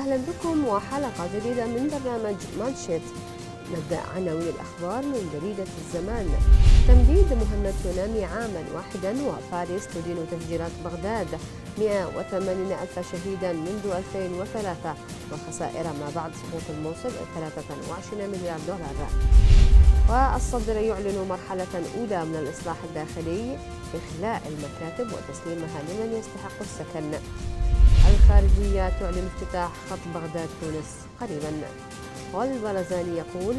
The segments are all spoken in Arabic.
أهلا بكم وحلقة جديدة من برنامج مانشيت. نبدأ عناوين الأخبار من جريدة الزمان. تمديد مهمة سونامي عاما واحدا وباريس تدين تفجيرات بغداد، 180 ألف شهيدا منذ 2003 وخسائر ما بعد سقوط الموصل 23 مليار دولار. والصدر يعلن مرحلة أولى من الإصلاح الداخلي، إخلاء المكاتب وتسليمها لمن يستحق السكن. الخارجية تعلن افتتاح خط بغداد تونس قريبا. والبرزاني يقول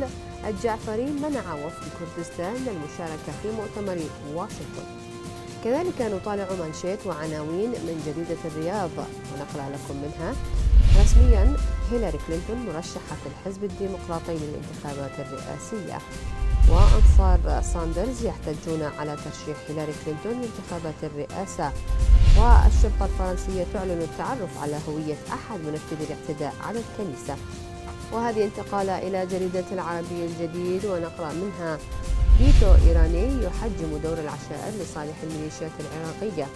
الجعفري منع وفد كردستان من المشاركة في مؤتمر واشنطن. كذلك نطالع مانشيت وعناوين من جريدة الرياض ونقرأ لكم منها: رسميا هيلاري كلينتون مرشحة الحزب الديمقراطي للانتخابات الرئاسية، وأنصار ساندرز يحتجون على ترشيح هيلاري كلينتون لانتخابات الرئاسة. والشرطة الفرنسية تعلن التعرف على هوية أحد منفذي الاعتداء على الكنيسة. وهذه انتقالة إلى جريدة العربي الجديد ونقرأ منها: فيتو إيراني يحجم دور العشائر لصالح الميليشيات العراقية،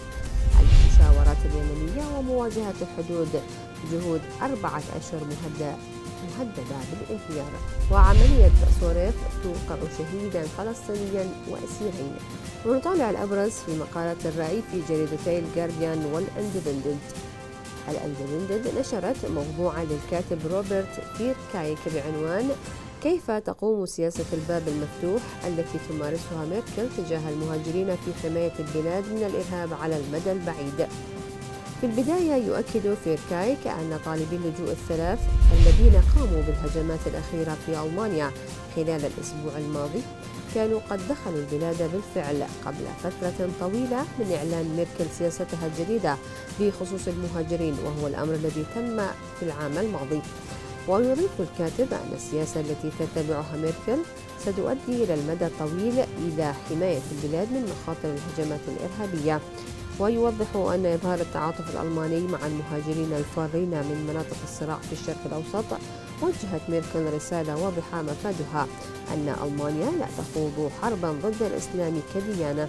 المشاورات اليمنية ومواجهة الحدود، جهود 4 أشهر مهددة بالانهيار. وعملية صوريف توقع شهيدا فلسطينيا وأسيرين. ونطالع الأبرز في مقالة الرأي في جريدتي الجارديان والإندبندنت. الإندبندنت نشرت موضوعا للكاتب روبرت فيركايك بعنوان: كيف تقوم سياسة الباب المفتوح التي تمارسها ميركل تجاه المهاجرين في حماية البلاد من الإرهاب على المدى البعيد. في البداية يؤكد فيركايك أن طالبي اللجوء الثلاث الذين قاموا بالهجمات الأخيرة في ألمانيا خلال الأسبوع الماضي كانوا قد دخلوا البلاد بالفعل قبل فترة طويلة من إعلان ميركل سياستها الجديدة بخصوص المهاجرين، وهو الأمر الذي تم في العام الماضي. ويضيف الكاتب أن السياسة التي تتبعها ميركل ستؤدي إلى المدى الطويل إلى حماية البلاد من مخاطر الهجمات الإرهابية. ويوضح أن إظهار التعاطف الألماني مع المهاجرين الفارين من مناطق الصراع في الشرق الأوسط وجهت ميركل رسالة واضحة مفادها أن ألمانيا لا تخوض حربا ضد الإسلام كديانة.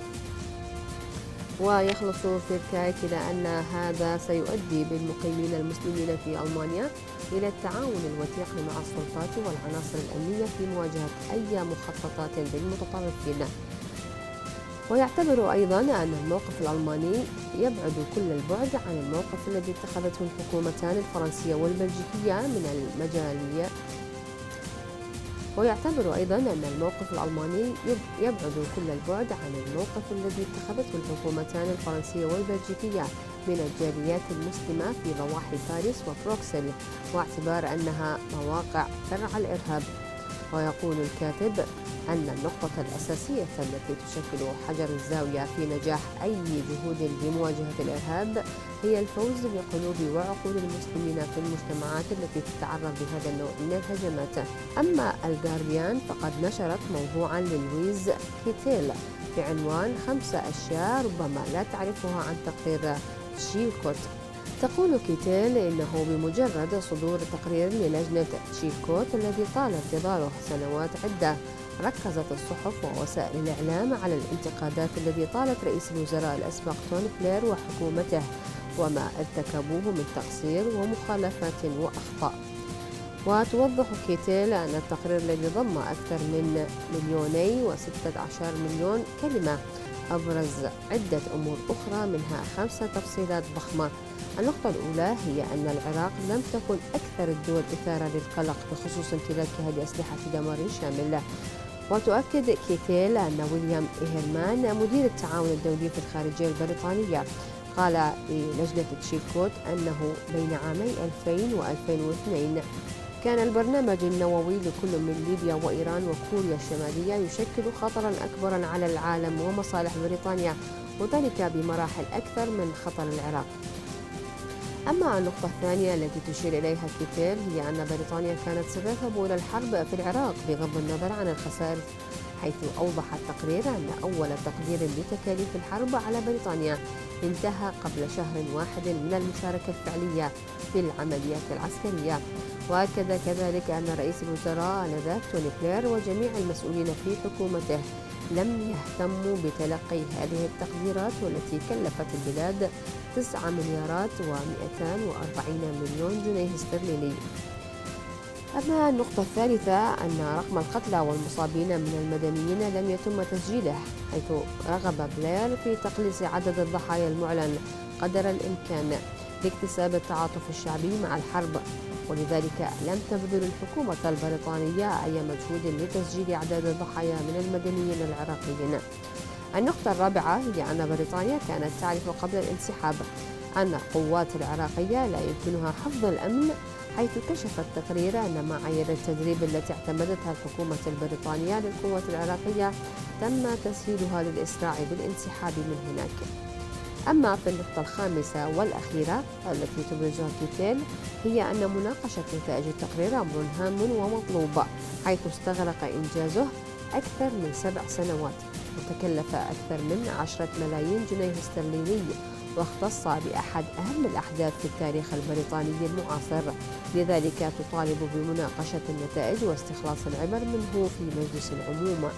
ويخلص فيركايك إلى أن هذا سيؤدي بالمقيمين المسلمين في ألمانيا إلى التعاون الوثيق مع السلطات والعناصر الأمنية في مواجهة أي مخططات للمتطرفين. ويعتبر أيضا أن الموقف الألماني يبعد كل البعد عن الموقف الذي اتخذته الحكومتان الفرنسية والبلجيكية من الجاليات المسلمة في ضواحي باريس وبروكسل، واعتبار أنها مواقع فرع الإرهاب. ويقول الكاتب أن النقطة الأساسية التي تشكل حجر الزاوية في نجاح أي جهود بمواجهة الإرهاب هي الفوز بقلوب وعقول المسلمين في المجتمعات التي تتعرض لهذا النوع من الهجمات. أما الجارديان فقد نشرت موضوعا للويز كيتيل بعنوان: 5 أشياء ربما لا تعرفها عن تقرير شيلكوت. تقول كيتيل إنه بمجرد صدور تقرير للجنة شيلكوت الذي طال انتظاره سنوات عدة، ركزت الصحف ووسائل الإعلام على الانتقادات التي طالت رئيس الوزراء الأسبق توني بلير وحكومته وما ارتكبوه من تقصير ومخالفات وأخطاء. وتوضح كيتيل أن التقرير الذي ضم أكثر من 2.16 مليون كلمة أبرز عدة أمور أخرى، منها 5 تفصيلات ضخمة. النقطة الأولى هي أن العراق لم تكن أكثر الدول إثارة للقلق بخصوص امتلاكها لأسلحة دمار شاملة. وتؤكد كيتيل أن ويليام إيهرمان مدير التعاون الدولي في الخارجية البريطانية قال للجنة تشيلكوت أنه بين عامي 2000 و2002 كان البرنامج النووي لكل من ليبيا وإيران وكوريا الشمالية يشكل خطرا أكبر على العالم ومصالح بريطانيا، وذلك بمراحل أكثر من خطر العراق. أما النقطة الثانية التي تشير إليها كيتيل هي أن بريطانيا كانت ستذهب إلى الحرب في العراق بغض النظر عن الخسائر، حيث أوضح التقرير أن أول تقدير لتكاليف الحرب على بريطانيا انتهى قبل شهر واحد من المشاركة الفعلية في العمليات العسكرية. وأكد كذلك أن رئيس الوزراء آنذاك توني بلير وجميع المسؤولين في حكومته لم يهتموا بتلقي هذه التقديرات، والتي كلفت البلاد 9 مليارات و240 مليون جنيه استرليني. أما النقطة الثالثة أن رقم القتلى والمصابين من المدنيين لم يتم تسجيله، حيث رغب بلير في تقليص عدد الضحايا المعلن قدر الإمكان لاكتساب التعاطف الشعبي مع الحرب، ولذلك لم تبذل الحكومة البريطانية أي مجهود لتسجيل أعداد الضحايا من المدنيين العراقيين. النقطة الرابعة هي أن بريطانيا كانت تعرف قبل الانسحاب أن القوات العراقية لا يمكنها حفظ الأمن، حيث كشف التقرير أن معايير التدريب التي اعتمدتها الحكومة البريطانية للقوات العراقية تم تسهيلها للإسراع بالانسحاب من هناك. أما في النقطة الخامسة والأخيرة التي تبرزها كيتيل، هي أن مناقشة نتائج التقرير أمر هام ومطلوب، حيث استغرق إنجازه أكثر من 7 سنوات، وتكلف أكثر من 10 ملايين جنيه استرليني، واختص بأحد أهم الأحداث في التاريخ البريطاني المعاصر. لذلك تطالب بمناقشة النتائج واستخلاص العبر منه في مجلس العموم.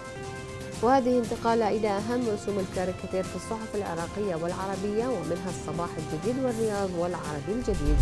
وهذه انتقالة إلى أهم رسوم الكاريكاتير في الصحف العراقية والعربية، ومنها الصباح الجديد والرياض والعربي الجديد.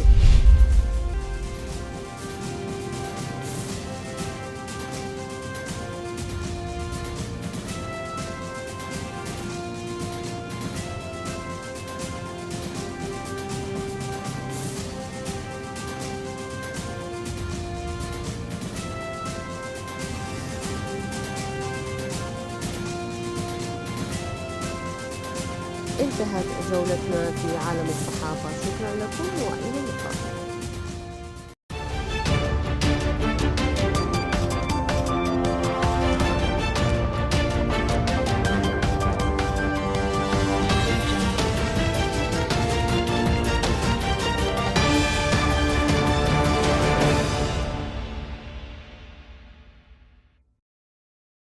انتهت جولتنا في عالم الصحافة، شكرا لكم وإلى اللقاء.